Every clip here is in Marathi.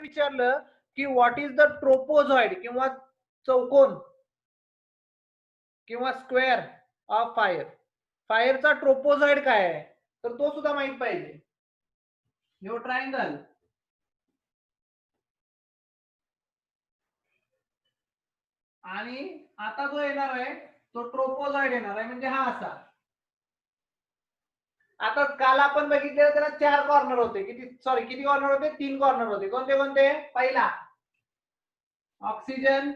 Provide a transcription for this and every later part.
विचारलं की व्हॉट इज द ट्रोपोझॉइड किंवा चौकोन किंवा स्क्वेअर ऑफ फायर, फायरचा ट्रोपोझॉइड काय आहे तर तो सुद्धा माहित पाहिजे. ह्यो ट्रायंगल आणि आता जो येणार आहे तो ट्रोपोझॉइड येणार आहे, म्हणजे हा असा. आता काल आपण बघितलेलं त्याला 4 कॉर्नर होते, किती कॉर्नर होते? 3 कॉर्नर होते. कोणते कोणते? पहिला ऑक्सिजन,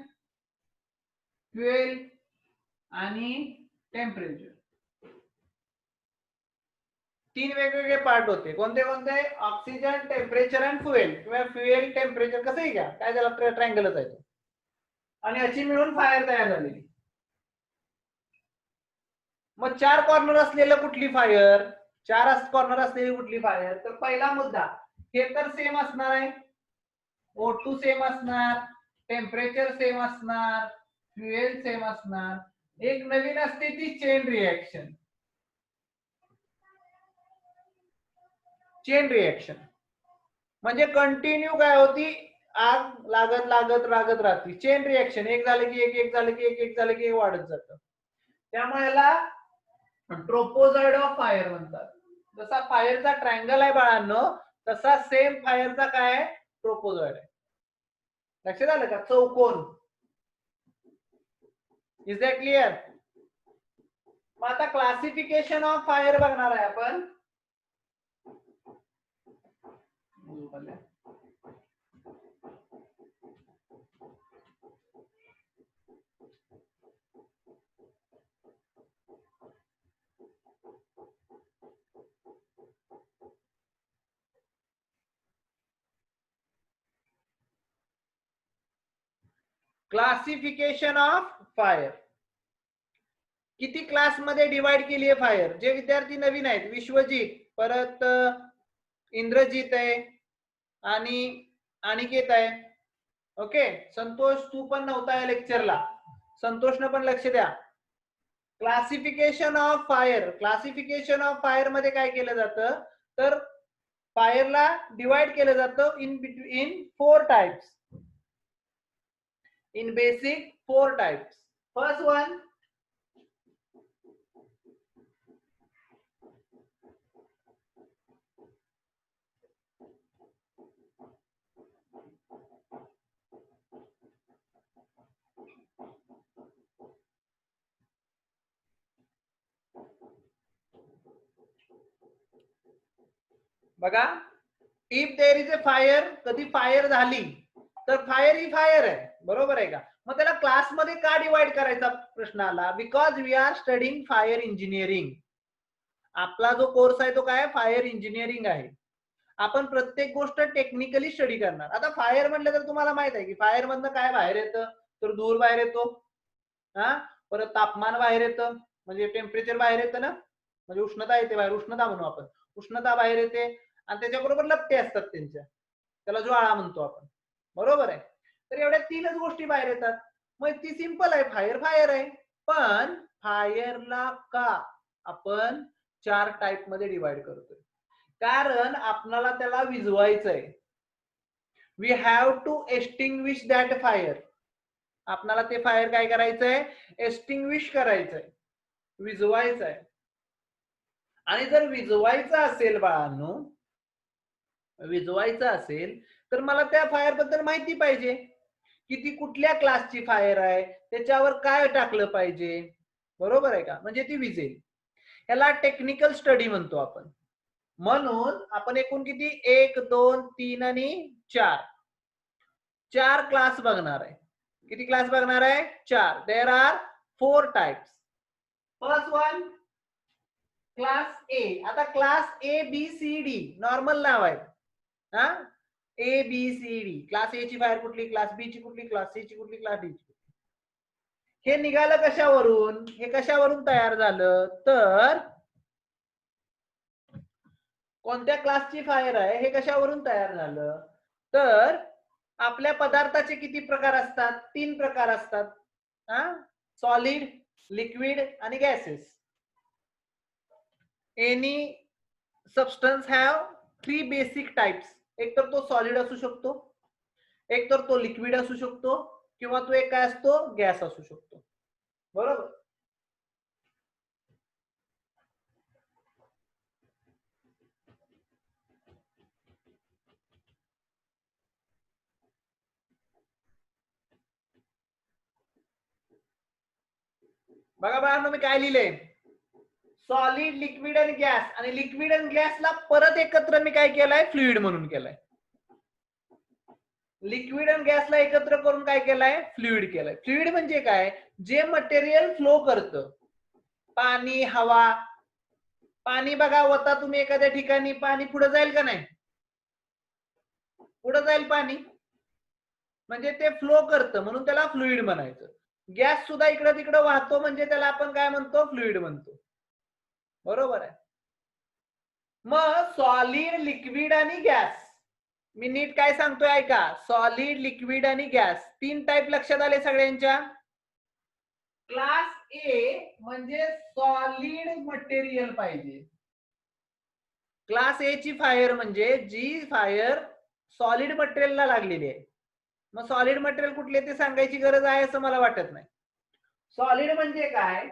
फ्युएल आणि टेम्परेचर. 3 वेगवेगळे पार्ट होते. कोणते कोणते? ऑक्सिजन, टेम्परेचर आणि फ्युएल, किंवा फ्युएल टेम्परेचर कसंही घ्या, काय त्याला ट्रायंगलच आहे तो. आणि अशी मिळून फायर तयार झालेली. मग 4 कॉर्नर असलेलं कुठली फायर? 4 कॉर्नर असलेली कुठली फायर? तर पहिला मुद्दा, हे तर सेम असणार आहे, O2 सेम असणार, टेम्परेचर सेम असणार, फ्युएल सेम असणार. एक नवीन असते ती चेन रिएक्शन. चेन रिएक्शन म्हणजे कंटिन्यू काय होती, आग लागत लागत लागत राहते. चेन रिएक्शन, एक झालं की एक झालं की एक झालं की एक वाढत जातं. त्यामुळे याला ट्रोपोझॉइड ऑफ फायर म्हणतात. जसा फायरचा ट्रायंगल आहे बाळांनो, तसा सेम फायरचा काय आहे? ट्रोपोझॉइड आहे. लक्षात आलं का? चौकोन. Is that clear? मग आता क्लासिफिकेशन ऑफ फायर बघणार आहे आपण. Classification of fire. किती क्लास मध्ये डिवाइड केली आहे फायर? जे विद्यार्थी नवीन आहेत, विश्वजित, परत इंद्रजित आहे आणि अनिकेत आहे. ओके, संतोष तू पण नव्हता या लेक्चरला, संतोषनं पण लक्ष द्या. Classification of fire. Classification of fire मध्ये काय केलं जातं तर फायरला डिवाइड केलं जातं in 4 types. In basic 4 types. First one, बघा, if there is a fire, कधी फायर झाली तर फायर ही फायर आहे, बरोबर आहे का? मग त्याला क्लासमध्ये का डिवाइड करायचा प्रश्न आला? Because we are studying fire engineering. आपला जो कोर्स आहे तो काय? फायर इंजिनिअरिंग आहे. आपण प्रत्येक गोष्ट टेक्निकली स्टडी करणार. आता फायर म्हटलं तर तुम्हाला माहित आहे की फायर मधनं काय बाहेर येतं तर धूर बाहेर येतो, हा, परत तापमान बाहेर येतं, म्हणजे टेम्परेचर बाहेर येतं ना, म्हणजे उष्णता येते बाहेर, उष्णता म्हणू आपण, उष्णता बाहेर येते, आणि त्याच्याबरोबर लपटे असतात त्यांच्या, त्याला ज्वाळा म्हणतो आपण, बरोबर आहे? तर एवढ्या 3च गोष्टी बाहेर येतात. मग ती सिंपल आहे, फायर फायर आहे. पण फायरला का आपण 4 टाइप मध्ये डिवाइड करतोय? कारण आपल्याला त्याला विझवायचंय. We have to extinguish that fire. आपल्याला ते फायर काय करायचंय? एक्सटिंग्विश करायचंय, विझवायचंय. आणि जर विझवायचं असेल बाळांनो, विझवायचं असेल तर मला त्या फायर बद्दल माहिती पाहिजे की ती कुठल्या क्लासची फायर आहे, त्याच्यावर काय टाकलं पाहिजे, बरोबर आहे का? म्हणजे ती विझेल. याला टेक्निकल स्टडी म्हणतो आपण. म्हणून आपण एकूण किती? 1, 2, 3 आणि 4 क्लास बघणार आहे. किती क्लास बघणार आहे? 4. There are 4 types. First one, class A. आता class A B C D normal नाव आहे, हा, A B C D. Class A ची फायर कुठली, क्लास बी ची कुठली, क्लास सी ची कुठली, क्लास डी ची. हे निघालं कशावरून? हे कशावरून तयार झालं तर कोणत्या क्लासची फायर आहे हे कशावरून तयार झालं तर आपल्या पदार्थाचे किती प्रकार असतात? 3 प्रकार असतात, हा, सॉलिड, लिक्विड आणि gases. Any substance have 3 basic types. एक तर तो सॉलिड असू शकतो, एक तर तो लिक्विड असू शकतो किंवा तो एक काय असतो, गॅस असू शकतो. बरोबर. बघा बाळांनो, मी काय लिहिलंय, सॉलिड, लिक्विड आणि गॅस, आणि लिक्विड आणि गॅसला परत एकत्र मी काय केलंय, फ्लुइड म्हणून केलंय. लिक्विड आणि गॅसला एकत्र करून काय केलंय, फ्लुइड केलंय. फ्लुइड म्हणजे काय, जे मटेरियल फ्लो करतं. पाणी, हवा. पाणी बघा, होता तुम्ही एखाद्या ठिकाणी, पाणी पुढे जाईल का नाही, पुढे जाईल पाणी, म्हणजे ते फ्लो करतं, म्हणून त्याला फ्लुइड म्हणायचं. गॅस सुद्धा इकडे तिकडे वाहतो, म्हणजे त्याला आपण काय म्हणतो, फ्लुइड म्हणतो. बरोबर आहे. मग सॉलिड, लिक्विड आणि गॅस, मी नीट काय सांगतोय ऐका, सॉलिड, लिक्विड आणि गॅस, 3 टाईप लक्षात आले सगळ्यांच्या. क्लास ए म्हणजे सॉलिड मटेरियल पाहिजे. क्लास ए ची फायर म्हणजे जी फायर सॉलिड मटेरियलला लागलेली आहे. मग सॉलिड मटेरियल कुठले ते सांगायची गरज आहे असं मला वाटत नाही. सॉलिड म्हणजे काय,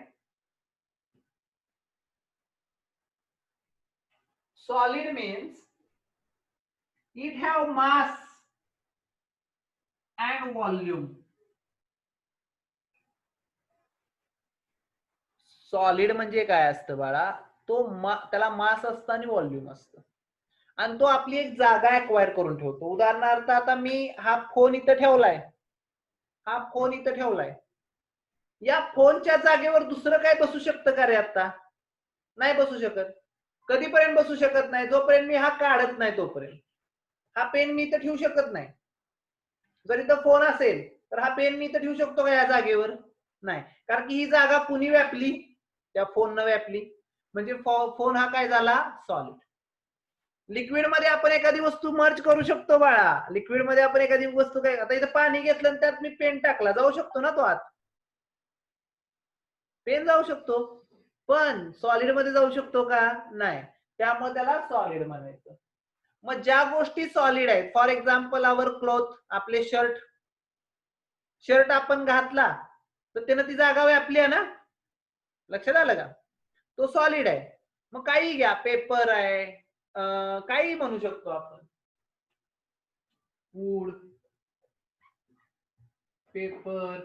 solid means it have mass and volume. Solid म्हणजे काय असतं बाळा, तो त्याला मास असतं आणि व्हॉल्यूम असतं, आणि तो आपली एक जागा एक्वायर करून ठेवतो. उदाहरणार्थ आता मी हा फोन इथं ठेवलाय, हा फोन इथं ठेवलाय, या फोनच्या जागेवर दुसरं काय बसू शकतं का रे, आता नाही बसू शकत. कधीपर्यंत बसू शकत नाही, जोपर्यंत मी हा काढत नाही तोपर्यंत. हा पेन मी इथं ठेवू शकत नाही. जर इथं फोन असेल तर हा पेन मी इथं ठेवू शकतो का या जागेवर, नाही, कारण की ही जागा कुणी व्यापली, त्या फोननं व्यापली, म्हणजे फोन हा काय झाला, सॉलिड. लिक्विड मध्ये आपण एखादी वस्तू मर्ज करू शकतो बाळा. लिक्विड मध्ये आपण एखादी वस्तू काय, आता इथं पाणी घेतलं आणि त्यात मी पेन टाकला, जाऊ शकतो ना तो आत, पेन जाऊ शकतो, पण सॉलिड मध्ये जाऊ शकतो का, नाही. त्यामुळे त्याला सॉलिड म्हणायचं. मग ज्या गोष्टी सॉलिड आहेत, फॉर एक्झाम्पल आवर क्लॉथ, आपले शर्ट, शर्ट आपण घातला तर त्यानं ती जागा व्यापली आहे ना, लक्षात आलं का, तो सॉलिड आहे. मग काही घ्या, पेपर आहे, काही म्हणू शकतो आपण, वूड, पेपर,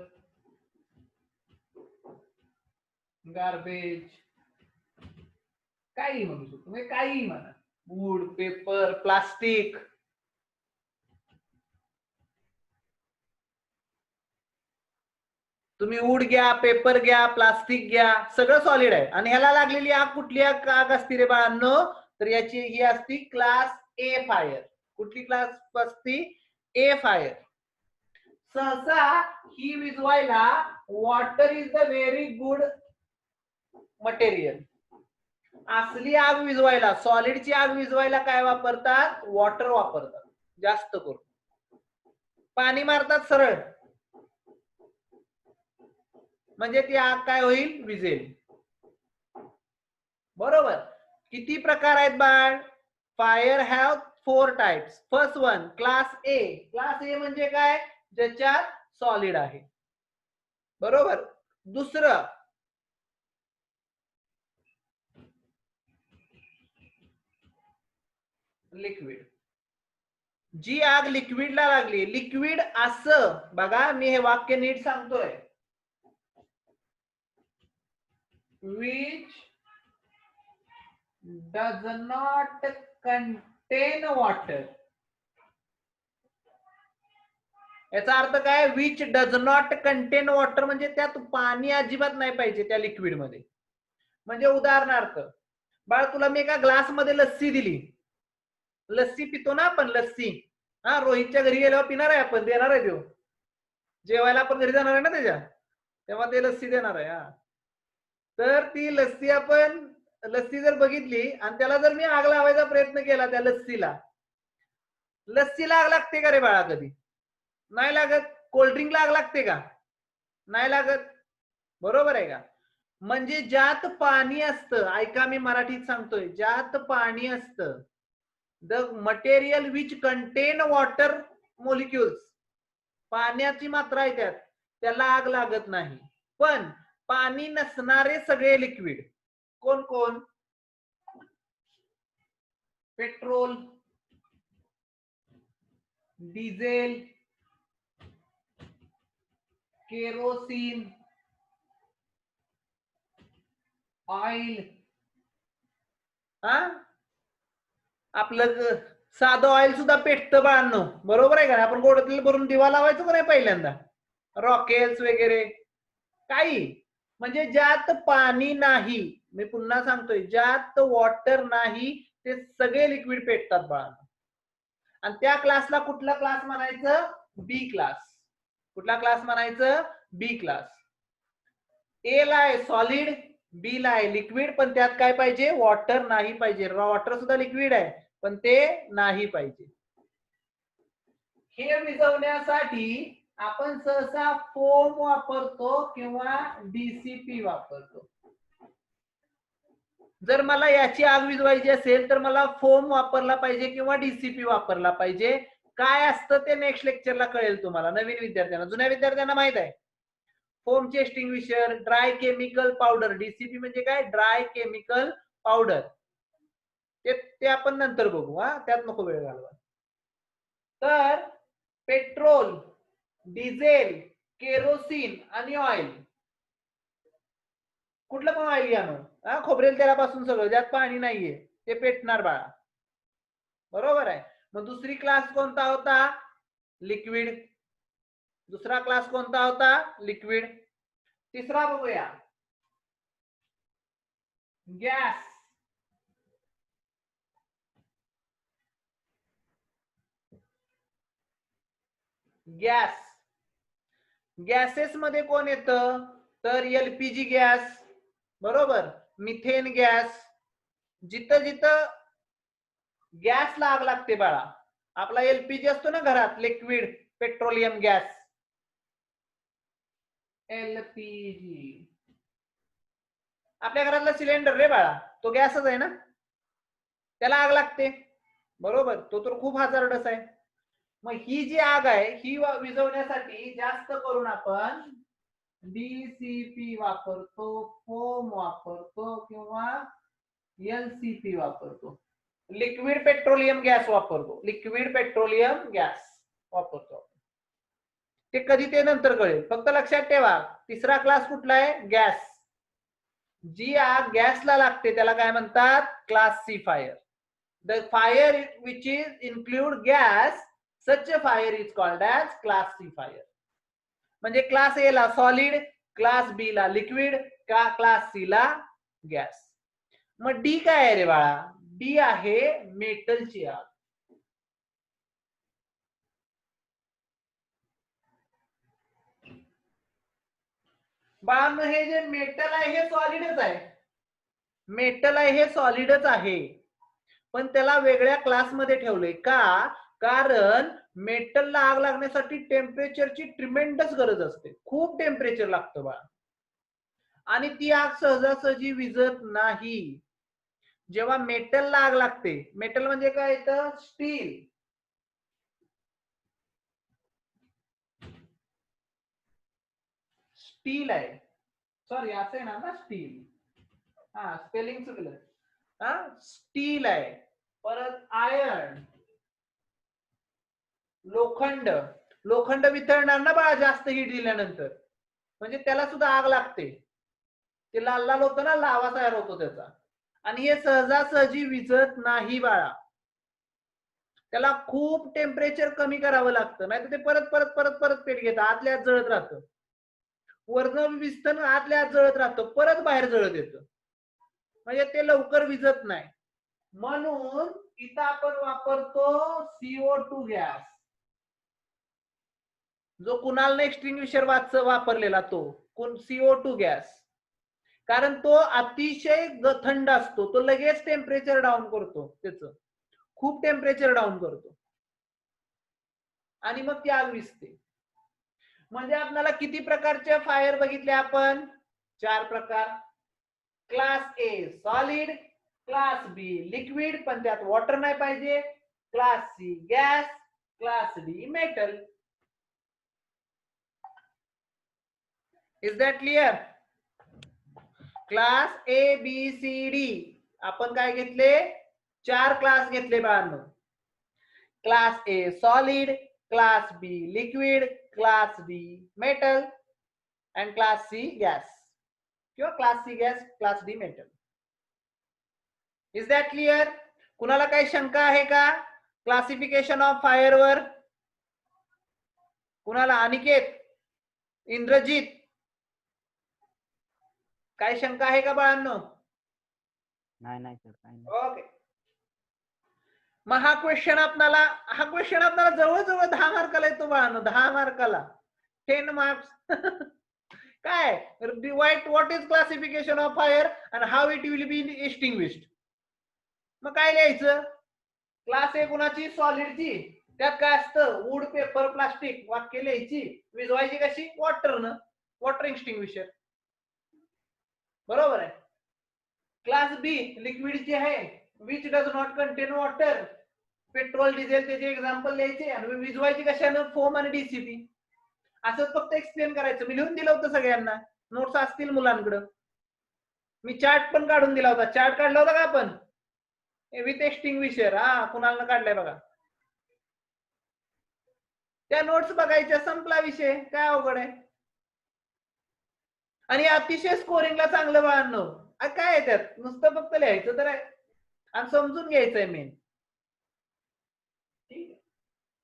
गार्बेज, काही म्हणू शकतो, म्हणजे काही म्हणा, वूड, पेपर, प्लास्टिक. तुम्ही वूड घ्या, पेपर घ्या, प्लास्टिक घ्या, सगळं सॉलिड आहे. आणि ह्याला लागलेली आग कुठली आग असती रे बाळांनो, तर याची ही असती क्लास ए फायर. कुठली क्लास असती, ए फायर. सहसा ही विझवायला water is the very good material. असली आग विझवायला, सॉलिडची आग विझवायला काय वापरतात, वॉटर वापरतात जास्त करून. पाणी मारतात सरळ, म्हणजे ती आग काय होईल, विझेल. बरोबर. किती प्रकार आहेत बाळ, fire have 4 types. First one class A. Class ए म्हणजे काय, ज्याच्यात सॉलिड आहे. बरोबर. दुसरं लिक्विड. जी आग लिक्विडला लागली, लिक्विड असं बघा, मी हे वाक्य नीट सांगतोय, which does not contain water. याचा अर्थ काय, which does not contain water, म्हणजे त्यात पाणी अजिबात नाही पाहिजे त्या लिक्विड मध्ये. म्हणजे उदाहरणार्थ बाळ, तुला मी एका ग्लास मध्ये लस्सी दिली, लस्सी पितो ना आपण, लस्सी, हा, रोहितच्या घरी गेल्यावर पिणार आहे आपण, देणार आहे देऊ, जेवायला आपण घरी जाणार आहे ना त्याच्या, तेव्हा ते लस्सी देणार आहे. हा, तर ती लस्सी आपण, लस्सी जर बघितली आणि त्याला जर मी आग लावायचा प्रयत्न केला, त्या लस्सीला, लस्सीला आग लागते का रे बाळा, कधी नाही लागत. कोल्ड्रिंकला आग लागते का, नाही लागत. बरोबर आहे का. म्हणजे ज्यात पाणी असतं, ऐका मी मराठीत सांगतोय, ज्यात पाणी असतं, the material which contain water molecules, पाण्याची मात्रा आहे त्यात, त्याला आग लागत नाही. पण पाणी नसणारे सगळे लिक्विड कोण कोण? पेट्रोल, डिझेल, केरोसिन, ऑइल, हा आपलं साधं ऑइल सुद्धा पेटतं बाळांनो, बरोबर आहे का? आपण गोडतेल भरून दिवा लावायचो का नाही पहिल्यांदा, रॉकेल्स वगैरे काही. म्हणजे ज्यात पाणी नाही, मी पुन्हा सांगतोय, ज्यात वॉटर नाही ते सगळे लिक्विड पेटतात बाळांनो. आणि त्या क्लासला कुठला क्लास म्हणायचं? बी क्लास. कुठला क्लास म्हणायचं? बी क्लास. ए ला आहे सॉलिड, बी ला आहे लिक्विड, पण त्यात काय पाहिजे? वॉटर नाही पाहिजे. वॉटर सुद्धा लिक्विड आहे पण ते नाही पाहिजे. हे विझवण्यासाठी आपण सहसा फोम वापरतो किंवा डीसीपी वापरतो. जर मला याची आग विझवायची असेल तर मला फोम वापरला पाहिजे किंवा डीसीपी वापरला पाहिजे. काय असतं ते नेक्स्ट लेक्चरला कळेल तुम्हाला. नवीन विद्यार्थ्यांना, जुन्या विद्यार्थ्यांना माहित आहे. फोमचे extinguisher, dry chemical powder. DCP म्हणजे काय? Dry chemical powder. ते आपण नंतर बघू, हा त्यात नको वेळ घालवा. तर पेट्रोल, डिझेल, केरोसिन आणि ऑइल, कुठलं पण ऑइल घ्या ना, खोबरेल तेलापासून सगळं, ज्यात पाणी नाहीये ते पेटणार बाळा, बरोबर आहे. मग दुसरी क्लास कोणता होता? लिक्विड. दुसरा क्लास कोणता होता? लिक्विड. तिसरा बघूया, गॅस. गॅस, गॅसेस मध्ये कोण येतं? तर एलपीजी गॅस, बरोबर, मिथेन गॅस. जिथं जिथं गॅसला आग लागते बाळा, आपला एलपीजी असतो ना घरात, लिक्विड पेट्रोलियम गॅस, एलपीजी. आपल्या घरातला सिलेंडर रे बाळा, तो गॅसच आहे ना, त्याला आग लागते, बरोबर. तो तर खूप हजार्डस आहे. मग ही जी आग आहे ही विझवण्यासाठी जास्त करून आपण डीसीपी वापरतो, फोम वापरतो किंवा एलसीपी वापरतो, लिक्विड पेट्रोलियम गॅस वापरतो. लिक्विड पेट्रोलियम गॅस वापरतो. ते कधी ते नंतर कळेल, फक्त लक्षात ठेवा. तिसरा क्लास कुठला आहे? गॅस. जी आग गॅसला लागते त्याला काय म्हणतात? Class C fire. The fire which is include gas, such a fire is called as class C fire. म्हणजे क्लास ए ला सॉलिड, क्लास बी ला लिक्विड, क्लास सी ला गॅस. मग डी काय आहे रे बाळा? डी आहे मेटलची आग. बाळांनो, हे जे मेटल आहे हे सॉलिडच आहे. मेटल आहे हे सॉलिडच आहे, पण त्याला वेगळ्या क्लासमध्ये ठेवलंय का? कारण मेटलला आग लागण्यासाठी टेम्परेचरची ट्रिमेंडस गरज असते, खूप टेम्परेचर लागतं बाळा, आणि ती आग सहजासहजी विझत नाही. जेव्हा मेटलला आग लागते, मेटल म्हणजे काय? तर स्टील. स्टील आहे, सॉरी असं आहे ना स्टील, हा स्पेलिंग चुकलं, हा स्टील आहे. परत आयर्न, लोखंड. लोखंड वितळणार ना बाळा जास्त हीट दिल्यानंतर, म्हणजे त्याला सुद्धा आग लागते. ते लाल लाल होतं ना, लावा तयार होतो त्याचा, आणि हे सहजासहजी विझत नाही बाळा. त्याला खूप टेम्परेचर कमी करावं लागतं, नाही तर ते परत परत परत परत पेट घेतं, आतल्या आत जळत राहतं. वर्ण विझतं ना, आतल्या आत जळत राहतं, परत बाहेर जळत येतं, म्हणजे ते लवकर विझत नाही. म्हणून इथं आपण वापरतो CO2 गॅस, जो कुणालने एक्सटिंग्विशर वापरलेला तो CO2 गॅस. कारण तो अतिशय थंड असतो, तो लगेच टेम्परेचर डाऊन करतो, त्याचं खूप टेम्परेचर डाऊन करतो आणि मग ती आग विझते. म्हणजे आपल्याला किती प्रकारचे फायर बघितले आपण? 4 प्रकार. Class A solid, class B liquid पण त्यात वॉटर नाही पाहिजे, class C gas, class D metal. Is that clear? Class A B C D आपण काय घेतले? 4 क्लास घेतले बाळांनो. Class A solid, class B liquid, class D metal and class C gas किंवा class C gas, class D metal. Is that clear? कुणाला काही शंका आहे का क्लासिफिकेशन ऑफ फायर वर? कुणाला? अनिकेत, इंद्रजित, काय शंका आहे का बाळांनो? नाही सर, काही नाही. ओके. मग हा क्वेश्चन आपल्याला जवळजवळ 10 मार्काला येतो बाळांनो. 10 मार्काला 10 मार्क्स. काय? What is classification of fire and how it will be extinguished. मग काय लिहायचं? क्लास ए कुणाची? सॉलिडची. त्यात काय असतं? Wood, paper, plastic. वाक्य लिहायची. विजवायची कशी? वॉटरनं. Water extinguisher. बरोबर आहे. क्लास बी लिक्विडची आहे, which does not contain water. Petrol, diesel त्याचे एक्झाम्पल लिहायचे आणि विजवायची कशानं? फोम आणि डीसीपी. असं फक्त एक्सप्लेन करायचं. मी लिहून दिलं होतं सगळ्यांना, नोट्स असतील मुलांकडं. मी चार्ट पण काढून दिला होता. चार्ट काढला होता का आपण? With extinguisher. हा, कुणाला काढलाय बघा. त्या नोट्स बघायच्या, संपला विषय. काय अवघड आहे? आणि अतिशय स्कोरिंगला चांगलं बाळांनो. काय आहे त्यात? नुसतं फक्त लिहायचं तर आहे आणि समजून घ्यायचंय मेन. ठीक आहे,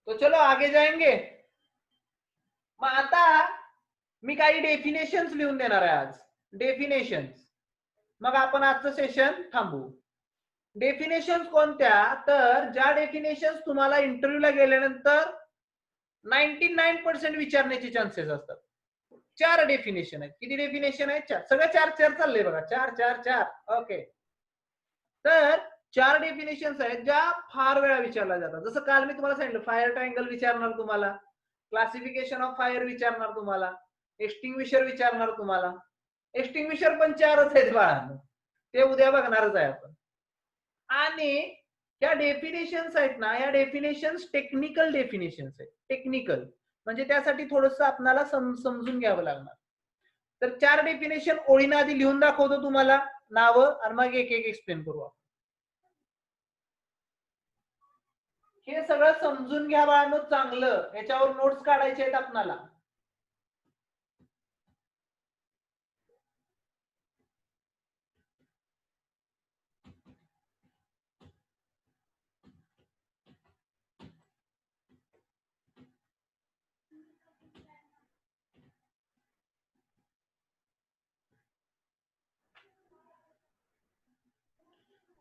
तो चलो आगे जाएंगे. मग आता मी काही डेफिनेशन्स लिहून देणार आहे आज. डेफिनेशन्स. मग आपण आजचं सेशन थांबवू. डेफिनेशन्स कोणत्या? तर ज्या डेफिनेशन्स तुम्हाला इंटरव्ह्यूला गेल्यानंतर 99% विचारण्याचे चान्सेस असतात. 4 डेफिनेशन आहेत. किती डेफिनेशन आहेत? 4. सगळं 4 चाललंय बघा. 4. ओके. तर 4 डेफिनेशन्स आहेत ज्या फार वेळा विचारल्या जातात. जसं काल मी तुम्हाला सांगितलं, फायर ट्रायंगल विचारणार तुम्हाला, क्लासिफिकेशन ऑफ फायर विचारणार तुम्हाला, एक्सटिंग्विशर विचारणार तुम्हाला. एक्सटिंग्विशर पण 4च आहेत बाळांनो. ते उद्या बघणारच आहे आपण. आणि या डेफिनेशन्स आहेत ना, या डेफिनेशन्स टेक्निकल डेफिनेशन्स आहेत. टेक्निकल म्हणजे त्यासाठी थोडंसं आपल्याला समजून घ्यावं लागणार. तर 4 डेफिनेशन ओळीनं आधी लिहून दाखवतो तुम्हाला, नावं, आणि मग एक एक एक्सप्लेन करू आपण. हे सगळं समजून घ्या बाळांनो चांगलं. याच्यावर नोट्स काढायचे आहेत आपल्याला.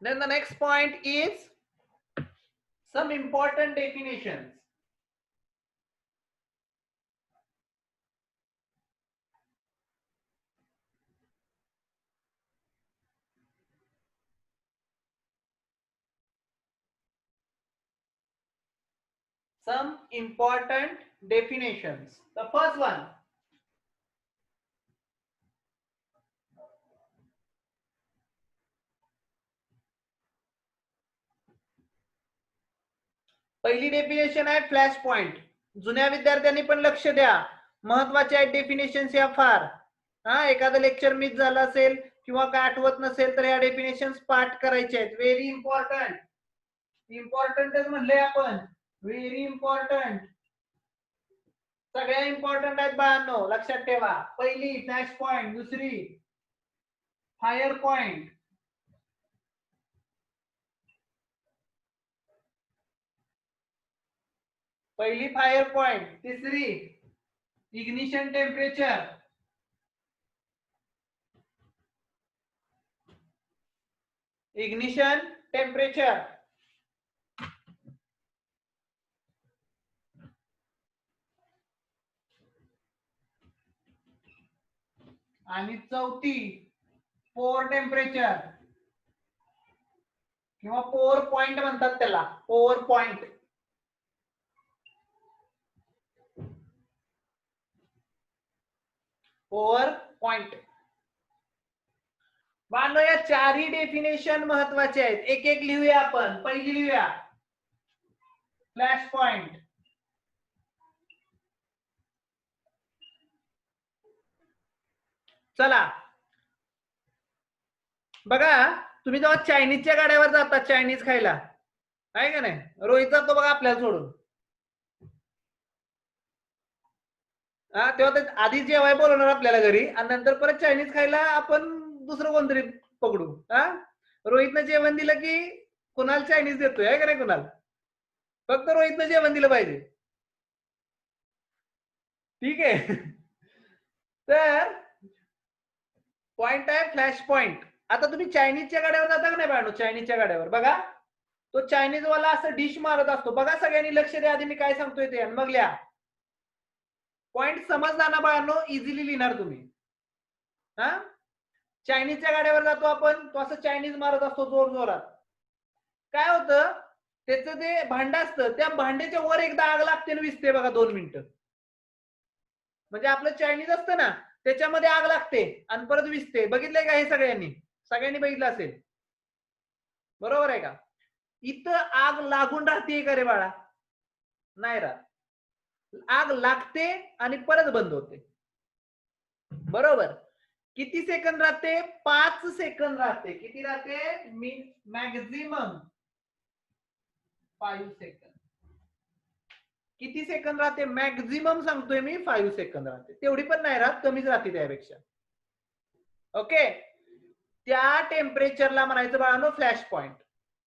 Then the next point is some important definitions. Some important definitions. The first one. पहिली डेफिनेशन आहे फ्लॅश पॉइंट. जुन्या विद्यार्थ्यांनी पण लक्ष द्या, महत्वाचे आहेत डेफिनेशन्स या फार. एखादं लेक्चर मिस झालं असेल किंवा काय आठवत नसेल तर या डेफिनेशन्स पाठ करायचे आहेत. Very important. इम्पॉर्टंटच म्हणले आपण. Very important. सगळ्या इम्पॉर्टंट आहेत बाळांनो, लक्षात ठेवा. पहिली फ्लॅश पॉइंट, दुसरी फायर पॉइंट, पहिली फायर पॉइंट, तिसरी इग्निशन टेम्परेचर, इग्निशन टेम्परेचर, आणि चौथी पोर टेम्परेचर किंवा पोर पॉइंट म्हणतात त्याला. Pour point. Pour point. बाळांनो या 4ही डेफिनेशन महत्वाचे आहेत. एक एक लिहूया आपण. पहिली लिहूया फ्लॅश पॉइंट. चला बघा, तुम्ही जेव्हा चायनीजच्या गाड्यावर जाता चायनीज खायला, आहे का नाही, रोहित जातो बघा आपल्याला सोडून, हा तेव्हा ते आधी जेवाय बोलवणार आपल्याला घरी आणि नंतर परत चायनीज खायला आपण दुसरं कोणतरी पकडू. हा रोहितनं जेवण दिलं की कुणाला चायनीज देतोय, आहे का नाही कुणाल, फक्त रोहितनं जेवण दिलं पाहिजे. ठीक आहे. तर पॉइंट आहे फ्लॅश पॉइंट. आता तुम्ही चायनीजच्या गाड्यावर जाता का नाही बाळांनो, चायनीजच्या गाड्यावर बघा तो चायनीज वाला असं डिश मारत असतो बघा, सगळ्यांनी लक्ष द्या आधी मी काय सांगतोय ते आणि मग लिहा. पॉइंट समजला ना बाळांनो, इझिली लिहिणार तुम्ही. हा चायनीजच्या गाड्यावर जातो आपण, तो असं चायनीज मारत असतो जोर जोरात. काय होतं त्याचं ते भांड असतं, त्या भांड्याच्या वर एकदा आग लागते आणि विजते बघा 2 मिनिटं. म्हणजे आपलं चायनीज असतं ना त्याच्यामध्ये आग लागते आणि परत विजते. बघितलंय का हे सगळ्यांनी बघितलं असेल, बरोबर आहे का. इथं आग लागून राहते का रे बाळा, नाही राहत. आग लागते आणि परत बंद होते, बरोबर. किती सेकंद राहते, 5 सेकंद राहते. किती राहते, मॅक्झिमम 5 सेकंद. किती सेकंद राहते, मॅक्झिमम सांगतोय मी 5 सेकंद राहते, तेवढी पण नाही राहत, कमीच राहते त्यापेक्षा. ओके, त्या टेम्परेचरला म्हणायचं बाळांनो फ्लॅश पॉइंट.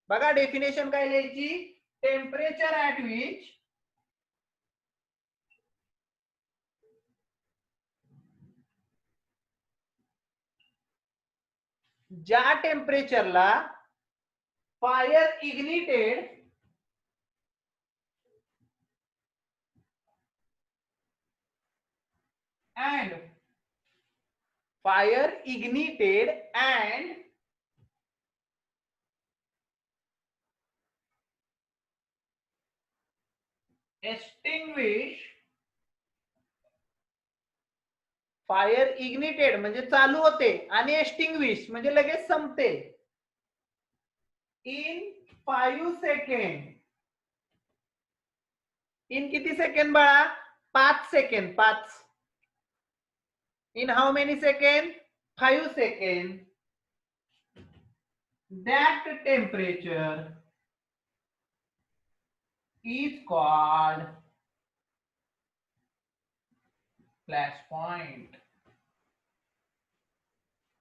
बघा डेफिनेशन काय लिहायची, टेम्परेचर ऍट विच ज्या टेम्परेचरला fire ignited and extinguish. Fire ignited म्हणजे चालू होते आणि एक्सटिंग्विश म्हणजे लगेच संपते इन 5 सेकंड. इन किती सेकंड बाळा, 5 second. 5 in how many second, 5 second. that temperature is called flash point.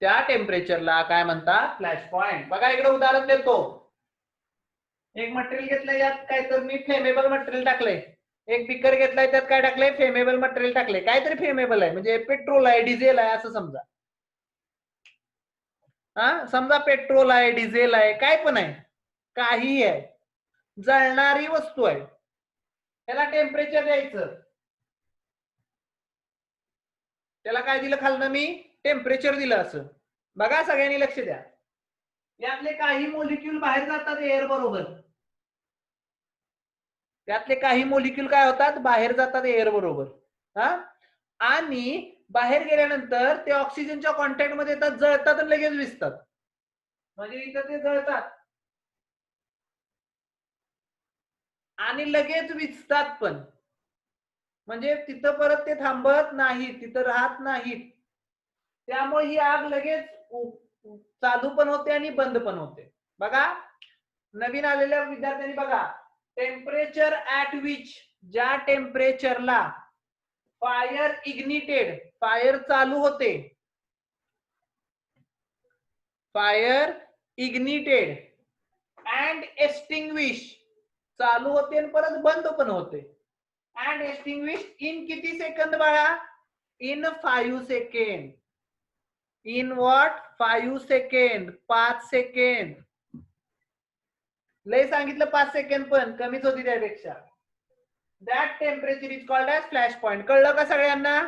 त्या टेम्परेचरला काय म्हणतात, फ्लॅश पॉइंट. बघा इकडे उदाहरण देतो. एक मटेरियल घेतलंय, यात काय तर मी फ्लेमेबल मटेरियल टाकलंय. एक बिकर घेतलाय, त्यात काय टाकलंय, फ्लेमेबल मटेरियल टाकलंय. काहीतरी फ्लेमेबल आहे म्हणजे पेट्रोल आहे, डिझेल आहे असं समजा. हा समजा पेट्रोल आहे, डिझेल आहे, काय पण आहे, काही आहे, जळणारी वस्तू आहे. त्याला टेम्परेचर द्यायचं. त्याला काय दिलं खालनं मी, टेम्परेचर दिलं असं. बघा सगळ्यांनी लक्ष द्या, यातले काही मोलिक्यूल बाहेर जातात एअर बरोबर. त्यातले काही मोलिक्यूल काय होतात, बाहेर जातात एअर बरोबर. हा आणि बाहेर गेल्यानंतर ते ऑक्सिजनच्या कॉन्टॅक्ट मध्ये येतात, जळतात आणि लगेच विजतात. म्हणजे इथं ते जळतात आणि लगेच विजतात पण. म्हणजे तिथं परत ते थांबत नाहीत, तिथं राहत नाहीत. त्यामुळे ही आग लगेच चालू पण होते आणि बंद पण होते. बघा नवीन आलेल्या विद्यार्थ्यांनी बघा, टेम्परेचर ऍट विच ज्या टेम्परेचरला फायर इग्निटेड फायर चालू होते, फायर इग्निटेड अँड एक्सटिंग्विश चालू होते आणि परत बंद पण होते. अँड एक्सटिंग्विश इन किती सेकंद बाळा, in 5 second. In what, 5 second. 5 second. लय सांगितलं 5 सेकंड पण कमीच होती त्यापेक्षा. That temperature is called as flash point. कळलं का सगळ्यांना,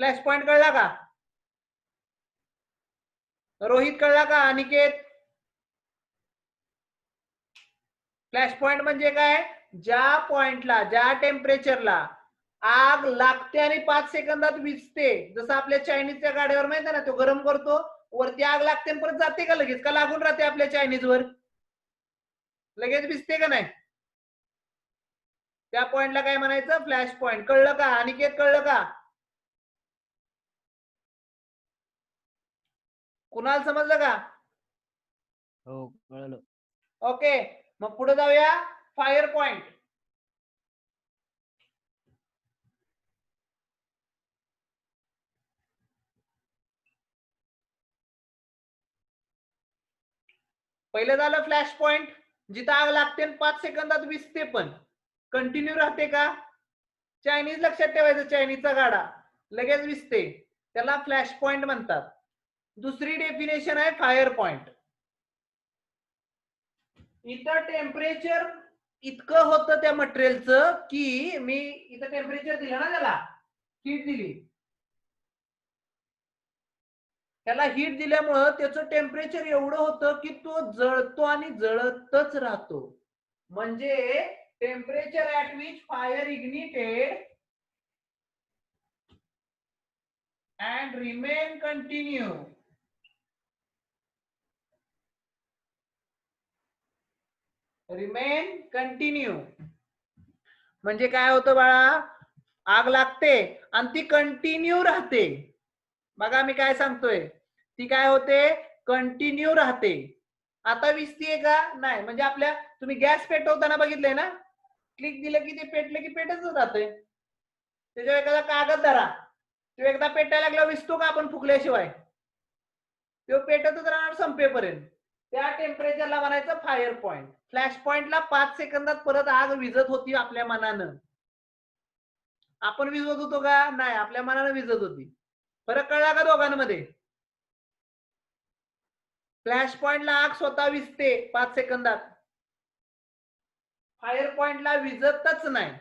फ्लॅश पॉइंट कळला का, रोहित कळला का, अनिकेत. फ्लॅश पॉइंट म्हणजे काय, ज्या पॉइंटला ज्या टेम्परेचरला आग लागते आणि 5 सेकंदात विजते. जसं आपल्या चायनीजच्या गाड्यावर माहिती ना, तो गरम करतो, वरती आग लागते आणि परत जाते का लगेच, का लागून राहते आपल्या चायनीज वर, लगेच विजते का नाही. त्या पॉइंटला काय म्हणायचं, फ्लॅश पॉइंट. कळलं का अनिकेत, कळलं का. कुणाला समजलं का? हो कळलं. ओके, मग पुढे जाऊया. Fire point. पहिलं झालं फ्लॅश पॉइंट, जिथं आग लागते 5 सेकंदात विझते, पण कंटिन्यू राहते का? चायनीज लक्षात ठेवायचं, चायनीजचा गाडा लगेच विझते, त्याला फ्लॅश पॉइंट म्हणतात. दुसरी डेफिनेशन आहे फायर पॉइंट. इथं टेम्परेचर इतकं होतं त्या मटेरियलचं की मी इथं टेम्परेचर दिलं ना, त्याला हीट दिली, त्याला हीट दिल्यामुळं त्याचं टेम्परेचर एवढं होतं की तो जळतो आणि जळतच राहतो. म्हणजे temperature at which fire ignited and remain continue. Remain continue म्हणजे काय होतं बाळा? आग लागते आणि ती कंटिन्यू राहते. बघा मी काय सांगतोय, ती काय होते? कंटिन्यू राहते. आता विझतीये का? नाही. म्हणजे आपल्या तुम्ही गॅस पेटवताना बघितलंय ना, क्लिक दिलं की ते पेटलं की पेटच राहतंय. त्याच्यावर एखादा कागद धरा, तो एकदा पेटायला लागला विझतो का आपण फुकल्याशिवाय? तो पेटतच राहणार संपेपर्यंत. त्या टेम्परेचरला म्हणायचं फायर पॉइंट. फ्लॅश पॉइंटला 5 सेकंदात परत आग विझत होती आपल्या मनानं. आपण विझत होतो का? नाही, आपल्या मनानं विझत होती. फरक कळला का दोघांमध्ये? फ्लॅश पॉइंटला आग स्वतः विझते 5 सेकंदात, फायर पॉइंटला विझतच नाही.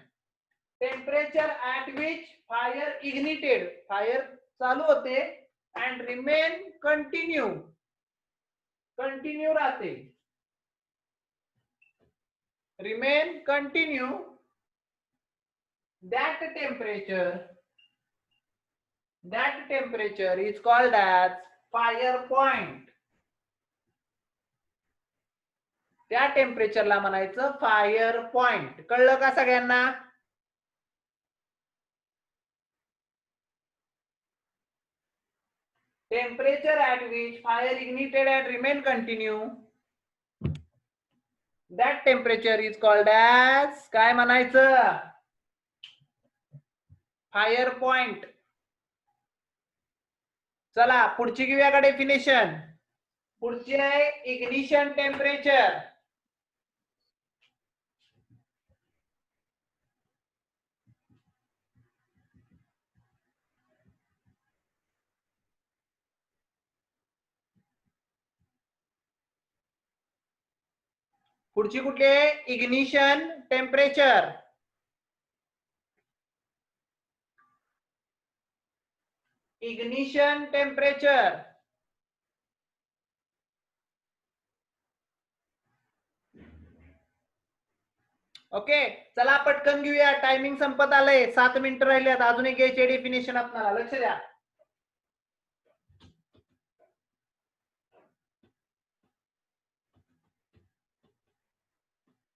Temperature at which fire ignited, fire चालू होते, अँड रिमेन कंटिन्यू, कंटिन्यू राहते. Remain continue, that temperature is called as fire point. त्या टेम्परेचरला म्हणायचं फायर पॉइंट. कळलं का सगळ्यांना? Temperature at which fire ignited and remain continue, that temperature is called as काय म्हणायचं? Fire point. चला पुढची घेऊया का डेफिनेशन. पुढची आहे इग्निशन टेम्परेचर. पुढची कुठली आहे? Ignition temperature. Ignition temperature. Okay, चला पटकन घेऊया, टायमिंग संपत आलंय, 7 मिनिटं राहिल्यात. अजून एक घ्यायचे डेफिनेशन आपल्याला, लक्ष द्या.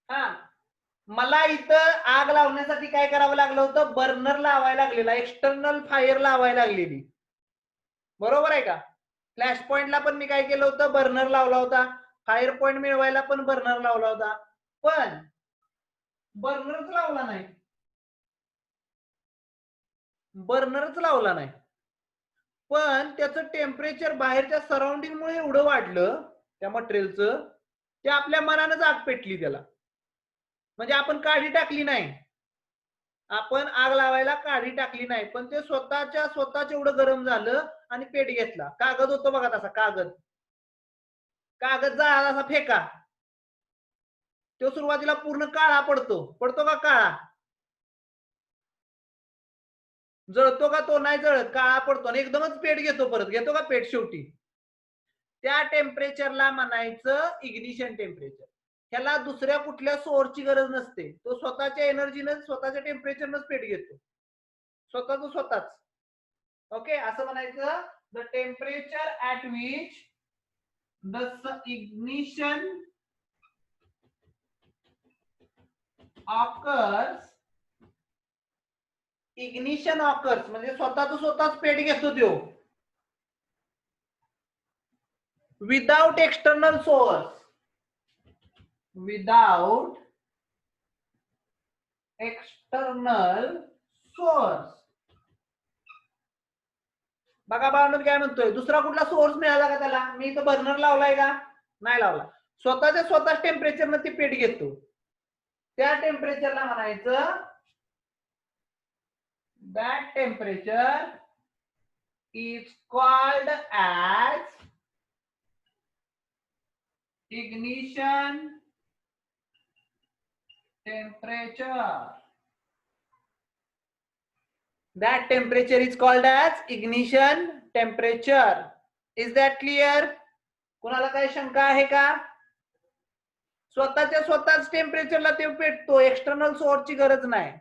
हा, मला इथं आग लावण्यासाठी काय करावं लागलं होतं? बर्नर लावायला लागलेला, एक्सटर्नल फायर लावायला लागलेली, बरोबर आहे का? फ्लॅश पॉइंटला पण मी काय केलं होतं? बर्नर लावला होता. फायर पॉइंट मिळवायला पण बर्नर लावला होता, पण बर्नरच लावला नाही. बर्नरच लावला नाही, पण त्याचं टेम्परेचर बाहेरच्या सराउंडिंग मुळे एवढं वाढलं त्या मटेरियलचं, ते आपल्या मनानंच आग पेटली त्याला. म्हणजे आपण काढी टाकली नाही, आपण आग लावायला काढी टाकली नाही, पण ते स्वतःच एवढं गरम झालं आणि पेट घेतला. कागद होतो बघा तसा, कागद जळाला असा फेका, तो सुरुवातीला पूर्ण काळा पडतो का काळा? जळतो का? तो नाही जळत, काळा पडतो आणि एकदमच पेट घेतो. परत घेतो का पेट शेवटी? त्या टेम्परेचरला म्हणायचं इग्निशन टेम्परेचर. ह्याला दुसऱ्या कुठल्या सोर्सची गरज नसते, तो स्वतःच्या एनर्जीनं स्वतःच्या टेम्परेचरनंच पेट घेतो, स्वतःच. ओके, असं म्हणायचं the temperature at which the ignition occurs. Ignition occurs म्हणजे स्वतःच पेट घेतो तो. Without external source, without external source. बघा बाळांनो काय म्हणतोय, दुसरा कुठला सोर्स मिळाला का त्याला? मी इथं बर्नर लावलाय का? नाही लावला. स्वतःच्या स्वतःच टेम्परेचर ती पेट घेतो. त्या टेम्परेचरला म्हणायचं that temperature is called as ignition temperature. That temperature is called as ignition temperature. Is that clear? कोणाला काही शंका आहे का? स्वतःच्या स्वतःच टेम्परेचरला ते पेटतो, एक्सटर्नल सोर्सची गरज नाही.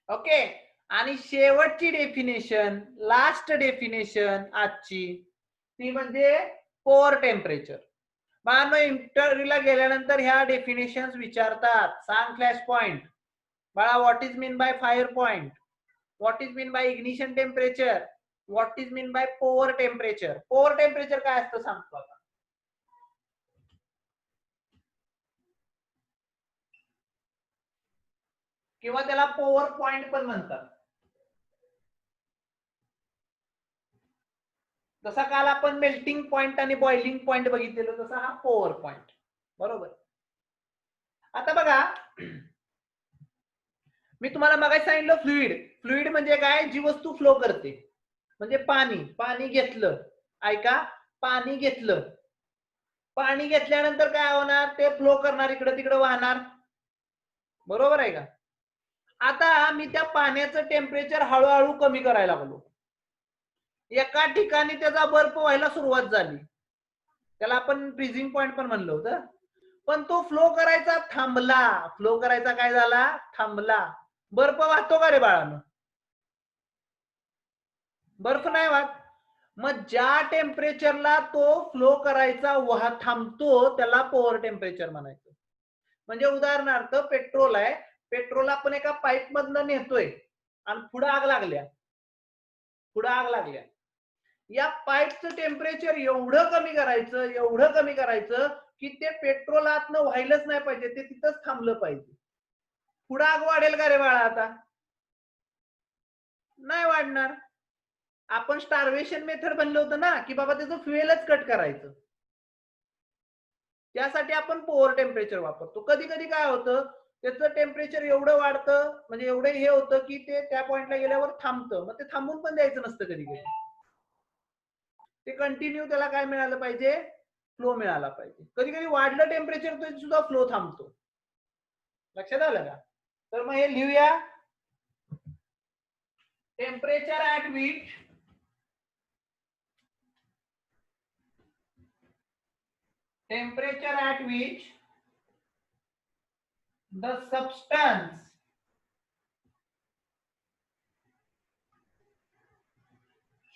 ओके. आणि शेवटची डेफिनेशन, लास्ट डेफिनेशन आजची, ती म्हणजे पोअर टेम्परेचर. बाळांनो इंटरव्ह्यूला गेल्यानंतर ह्या डेफिनेशन्स विचारतात. सांग फ्लॅश पॉइंट. बाळा, what is mean by fire point, what is mean by ignition temperature, what is mean by pour temperature. Pour temperature काय असतं सांगतो आता. किंवा त्याला पोअर पॉइंट पण म्हणतात. जसा काल आपण मेल्टिंग पॉइंट आणि बॉइलिंग पॉइंट बघितलेलं, तसा हा पोअर पॉइंट. बरोबर. आता बघा, मी तुम्हाला मगाशी सांगितलं फ्लुइड. फ्लुइड म्हणजे काय? जी वस्तू फ्लो करते. म्हणजे पाणी. पाणी घेतलं, ऐका, पाणी घेतलं. पाणी घेतल्यानंतर काय होणार? ते फ्लो करणार, इकडे तिकडे वाहणार. बरोबर आहे का? आता मी त्या पाण्याचं टेम्परेचर हळूहळू कमी करायला लागलो. एका ठिकाणी त्याचा बर्फ व्हायला सुरुवात झाली, त्याला आपण फ्रीजिंग पॉइंट पण म्हणलं होतं. पण तो फ्लो करायचा थांबला. फ्लो करायचा काय झाला? थांबला. बर्फ वाहतो का रे बाळानं? बर्फ नाही वाहत. मग ज्या टेम्परेचरला तो फ्लो करायचा थांबतो त्याला पोअर टेम्परेचर म्हणायचं. म्हणजे उदाहरणार्थ पेट्रोल आहे, पेट्रोल आपण एका पाईप मधनं नेतोय आणि पुढे आग लागल्या, पुढे आग लागल्या. या पाईपचं टेम्परेचर एवढं कमी करायचं, एवढं कमी करायचं की ते पेट्रोल आतनं व्हायलाच नाही पाहिजे, ते तिथंच थांबलं पाहिजे. पुढे आग वाढेल का रे बाळा? आता नाही वाढणार. आपण स्टार्वेशन मेथड बनलं होतं ना, की बाबा त्याचं फ्युएलच कट करायचं. त्यासाठी आपण पोअर टेम्परेचर वापरतो. कधी कधी काय होतं, त्याचं टेम्परेचर एवढं वाढतं, म्हणजे एवढं हे होतं की ते त्या पॉइंटला गेल्यावर थांबतं. मग ते थांबून पण द्यायचं नसतं कधी कधी. ते कंटिन्यू त्याला काय मिळालं पाहिजे? फ्लो मिळाला पाहिजे. कधी कधी वाढलं टेम्परेचर तर सुद्धा फ्लो थांबतो. लक्षात आलं का? तर मग हे लिहूया. Temperature at which the substance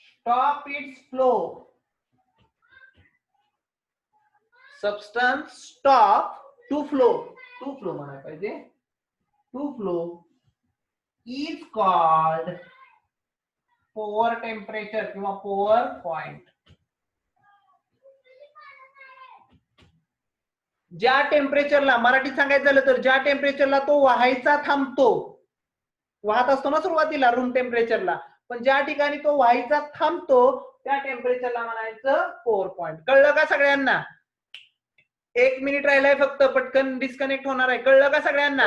stop its flow. Substance stop to flow. To flow म्हणायला पाहिजे. To flow is called pour temperature किंवा पोअर पॉइंट. ज्या टेम्परेचरला, मराठीत सांगायचं झालं तर, ज्या टेम्परेचरला तो व्हायचा थांबतो, वाहत असतो ना सुरुवातीला रूम टेम्परेचरला, पण ज्या ठिकाणी तो व्हायचा थांबतो त्या टेम्परेचरला म्हणायचं पोअर पॉइंट. कळलं का सगळ्यांना? 1 मिनिट राहिलाय फक्त, पटकन डिस्कनेक्ट होणार आहे. कळलं का सगळ्यांना?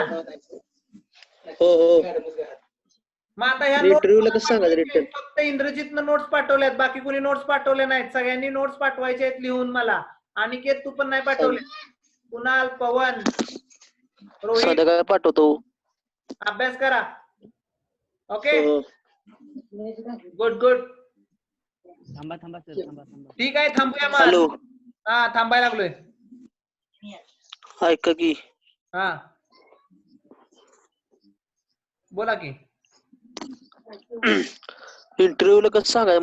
हो हो. मग आता ह्या नोट्स फक्त इंद्रजितनं नोट्स पाठवल्यात, बाकी कोणी नोट्स पाठवले नाहीत. सगळ्यांनी नोट्स पाठवायचे आहेत लिहून मला. अनिकेत तू पण नाही पाठवले. कुणाल, पवन, रोहित पाठवतो. अभ्यास करा. Okay, good good. थांबा थांबा सर, थांबा थांबा. ठीक आहे, थांबूया मग. हॅलो. हा, थांबायला लागलोय. ऐका की. हा, बोला की. इंटरव्ह्यूला कसं सांगाय